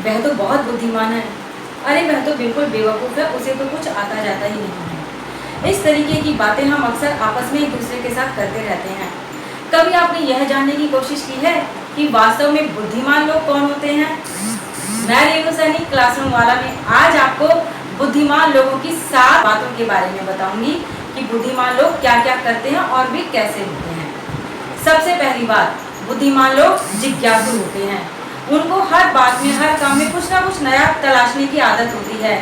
वह तो बहुत बुद्धिमान है, अरे वह तो बिल्कुल बेवकूफ़ है, उसे तो कुछ आता जाता ही नहीं है। इस तरीके की बातें हम अक्सर आपस में एक दूसरे के साथ करते रहते हैं। कभी आपने यह जानने की कोशिश की है कि वास्तव में बुद्धिमान लोग कौन होते हैं? मैं रेणु सैनी क्लासरूम वाला में आज आपको बुद्धिमान लोगों की 7 बातों के बारे में बताऊंगी कि बुद्धिमान लोग क्या क्या करते हैं और वे कैसे होते हैं। सबसे पहली बात, बुद्धिमान लोग जिज्ञासु होते हैं। उनको हर बात में, हर काम में कुछ ना कुछ नया तलाशने की आदत होती है।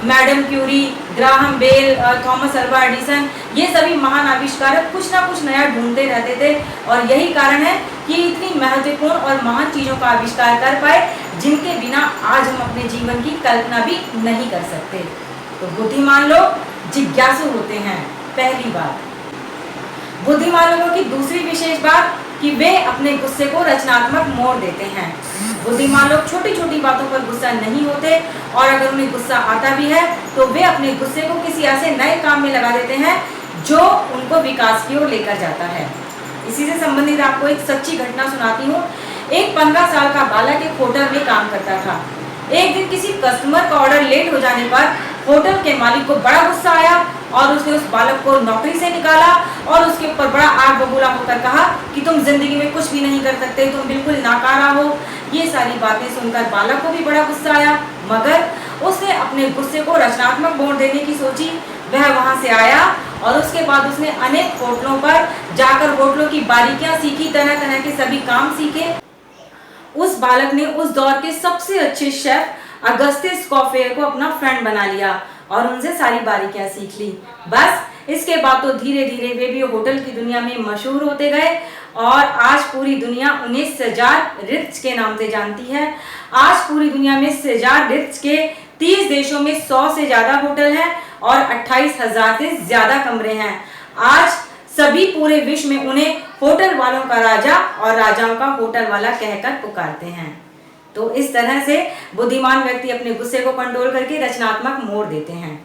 Madame Curie, Graham Bell, Thomas Alva Edison, ये सभी महान आविष्कारक कुछ ना कुछ नया ढूंढते रहते थे और यही कारण है कि इतनी महत्वपूर्ण और महान चीज़ों का आविष्कार कर पाए जिनके बिना आज हम अपने जीवन की कल्पना भी नहीं कर सकते। तो बुद्धिमान लोग जिज्ञासु होते हैं, पहली बात। बुद्धिमान लोगों की दूसरी विशेष बात कि वे अपने गुस्से को रचनात्मक मोड़ देते हैं। बुद्धिमान लोग छोटी छोटी बातों पर गुस्सा नहीं होते और अगर उन्हें गुस्सा आता भी है तो वे अपने गुस्से को किसी ऐसे नए काम में लगा देते हैं जो उनको विकास की ओर लेकर जाता है। इसी से संबंधित आपको एक सच्ची घटना सुनाती हूँ। एक 15 साल का बालक एक होटल में काम करता था। एक दिन किसी कस्टमर का ऑर्डर लेट हो जाने पर होटल के मालिक को बड़ा गुस्सा आया और उसने उस बालक को नौकरी से निकाला और उसके ऊपर बड़ा आग बबूला होकर कहा कि तुम जिंदगी में कुछ भी नहीं कर सकते, तुम बिल्कुल नाकारा हो। ये सारी बातें सुनकर बालक को भी बड़ा गुस्सा आया, मगर उसने अपने गुस्से को रचनात्मक मोड़ देने की सोची। वह वहां से आया और उसके बाद उसने अनेक होटलों पर जाकर होटलों की बारीकियां सीखी, तरह तरह के सभी काम सीखे। उस बालक ने उस दौर के सबसे अच्छे शेफ अगस्तिस कॉफेयर को अपना फ्रेंड बना लिया और उनसे सारी बारीकियां सीख ली। बस इसके बाद तो धीरे धीरे वे भी होटल की दुनिया में मशहूर होते गए और आज पूरी दुनिया उन्हें सेजार रिट्ज के नाम से जानती है। आज पूरी दुनिया में सेजार रिट्ज के 30 देशों में 100 से ज्यादा होटल हैं और 28,000 से ज्यादा कमरे हैं। आज सभी पूरे विश्व में उन्हें होटल वालों का राजा और राजाओं का होटल वाला कहकर पुकारते हैं। तो इस तरह से बुद्धिमान व्यक्ति अपने गुस्से को कंट्रोल करके रचनात्मक मोड़ देते हैं।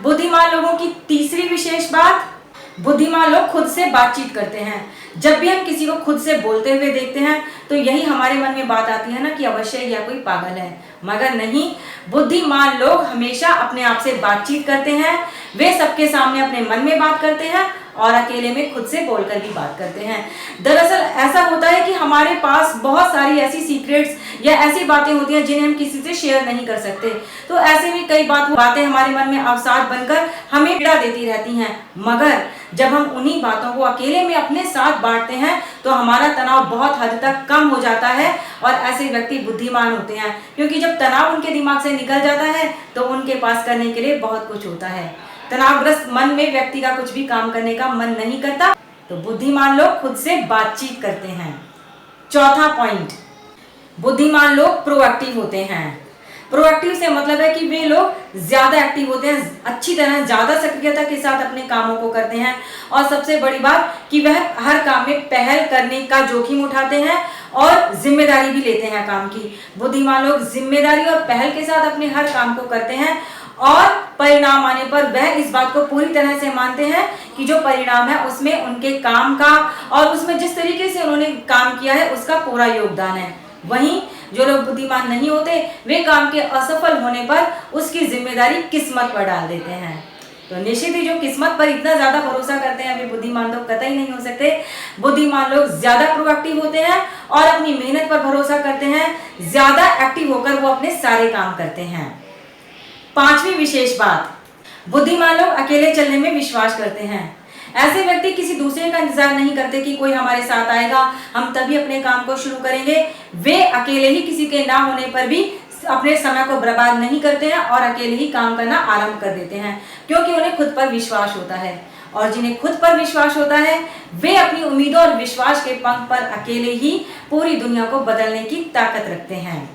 बुद्धिमान लोगों की तीसरी विशेष बात, बुद्धिमान लोग खुद से बातचीत करते हैं। जब भी हम किसी को खुद से बोलते हुए देखते हैं तो यही हमारे मन में बात आती है ना कि अवश्य यह कोई पागल है, मगर नहीं, बुद्धिमान लोग हमेशा अपने आप से बातचीत करते हैं। वे सबके सामने अपने मन में बात करते हैं और अकेले में खुद से बोलकर भी बात करते हैं। दरअसल ऐसा होता है कि हमारे पास बहुत सारी ऐसी सीक्रेट्स या ऐसी बातें होती हैं जिन्हें हम किसी से शेयर नहीं कर सकते। तो ऐसे में कई बातें हमारे मन में अवसाद बनकर हमें पीड़ा देती रहती हैं, मगर जब हम उन्हीं बातों को अकेले में अपने साथ बांटते हैं तो हमारा तनाव बहुत हद तक कम हो जाता है और ऐसे व्यक्ति बुद्धिमान होते हैं, क्योंकि जब तनाव उनके दिमाग से निकल जाता है तो उनके पास करने के लिए बहुत कुछ होता है। तनावग्रस्त मन में व्यक्ति का कुछ भी काम करने का मन नहीं करता, तो बुद्धिमान लोग खुद से बातचीत करते हैं। चौथा पॉइंट, बुद्धिमान लोग प्रोएक्टिव होते हैं। प्रोएक्टिव से मतलब है कि वे लोग ज्यादा एक्टिव होते हैं, अच्छी तरह ज्यादा सक्रियता के साथ अपने कामों को करते हैं और सबसे बड़ी बात कि वह हर काम में पहल करने का जोखिम उठाते हैं और जिम्मेदारी भी लेते हैं काम की। बुद्धिमान लोग जिम्मेदारी और पहल के साथ अपने हर काम को करते हैं और परिणाम आने पर वह इस बात को पूरी तरह से मानते हैं कि जो परिणाम है उसमें उनके काम का और उसमें जिस तरीके से उन्होंने काम किया है उसका पूरा योगदान है। वहीं जो लोग बुद्धिमान नहीं होते वे काम के असफल होने पर उसकी जिम्मेदारी किस्मत पर डाल देते हैं। तो निश्चित ही जो किस्मत पर इतना ज्यादा भरोसा करते हैं वे बुद्धिमान तो कतई नहीं हो सकते। बुद्धिमान लोग ज्यादा प्रोएक्टिव होते हैं और अपनी मेहनत पर भरोसा करते हैं, ज्यादा एक्टिव होकर वो अपने सारे काम करते हैं। पांचवी विशेष बात, बुद्धिमान लोग अकेले चलने में विश्वास करते हैं। ऐसे व्यक्ति किसी दूसरे का इंतजार नहीं करते कि कोई हमारे साथ आएगा, हम तभी अपने काम को शुरू करेंगे। वे अकेले ही किसी के ना होने पर भी अपने समय को बर्बाद नहीं करते हैं और अकेले ही काम करना आरंभ कर देते हैं, क्योंकि उन्हें खुद पर विश्वास होता है। और जिन्हें खुद पर विश्वास होता है वे अपनी उम्मीदों और विश्वास के पंख पर अकेले ही पूरी दुनिया को बदलने की ताकत रखते हैं।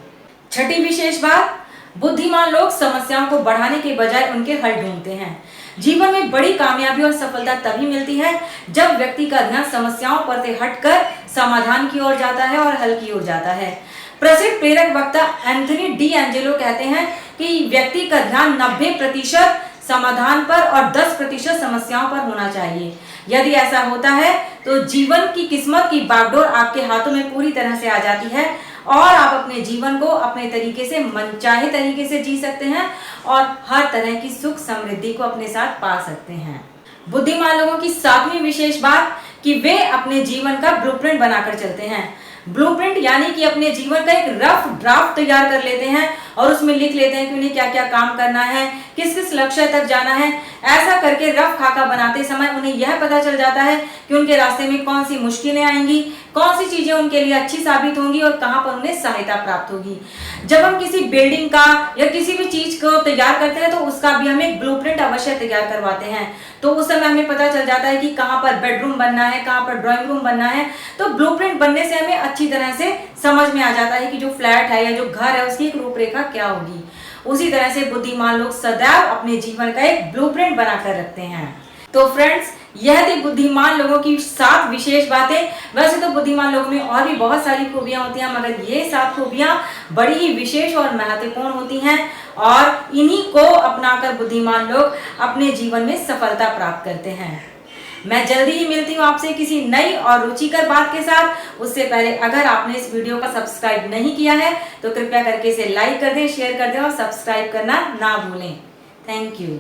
छठी विशेष बात, बुद्धिमान लोग समस्याओं को बढ़ाने के बजाय उनके हल ढूंढते हैं। जीवन में बड़ी कामयाबी और सफलता तभी मिलती है जब व्यक्ति का ध्यान समस्याओं पर से हटकर समाधान की ओर जाता है और हल की ओर जाता है। प्रसिद्ध प्रेरक वक्ता एंथनी डी एंजेलो कहते हैं कि व्यक्ति का ध्यान 90% समाधान पर और 10% समस्याओं पर होना चाहिए। यदि ऐसा होता है तो जीवन की किस्मत की बागडोर आपके हाथों में पूरी तरह से आ जाती है और आप अपने जीवन को अपने तरीके से, मनचाहे तरीके से जी सकते हैं और हर तरह की सुख समृद्धि को अपने साथ पा सकते हैं। बुद्धिमान लोगों की सातवीं विशेष बात कि वे अपने जीवन का ब्लूप्रिंट बनाकर चलते हैं। ब्लूप्रिंट यानी कि अपने जीवन का एक रफ ड्राफ्ट तैयार कर लेते हैं और उसमें लिख लेते हैं कि उन्हें क्या क्या काम करना है, किस किस लक्ष्य तक जाना है। ऐसा करके रफ खाका बनाते समय उन्हें यह पता चल जाता है कि उनके रास्ते में कौन सी मुश्किलें आएंगी, कौन सी चीजें उनके लिए अच्छी साबित होंगी और कहां पर उन्हें सहायता प्राप्त होगी। जब हम किसी बिल्डिंग का या किसी भी चीज को तैयार करते हैं तो उसका भी हमें ब्लूप्रिंट अवश्य तैयार करवाते हैं। तो उस समय हमें पता चल जाता है कि कहां पर बेडरूम बनना है, कहां पर ड्राइंग रूम बनना है। तो ब्लूप्रिंट बनने से हमें अच्छी तरह से समझ में आ जाता है कि जो फ्लैट है या जो घर है उसकी एक रूपरेखा क्या होगी। उसी तरह से बुद्धिमान लोग सदैव अपने जीवन का एक ब्लूप्रिंट बनाकर रखते हैं। तो फ्रेंड्स, यह थी बुद्धिमान लोगों की 7 विशेष बातें। वैसे तो बुद्धिमान लोगों में और भी बहुत सारी खूबियां होती हैं, मगर ये 7 खूबियां बड़ी ही विशेष और महत्वपूर्ण होती हैं और इन्हीं को अपनाकर बुद्धिमान लोग अपने जीवन में सफलता प्राप्त करते हैं। मैं जल्दी ही मिलती हूँ आपसे किसी नई और रुचिकर बात के साथ। उससे पहले अगर आपने इस वीडियो को सब्सक्राइब नहीं किया है तो कृपया करके इसे लाइक कर दें, शेयर कर दें और सब्सक्राइब करना ना भूलें। Thank you.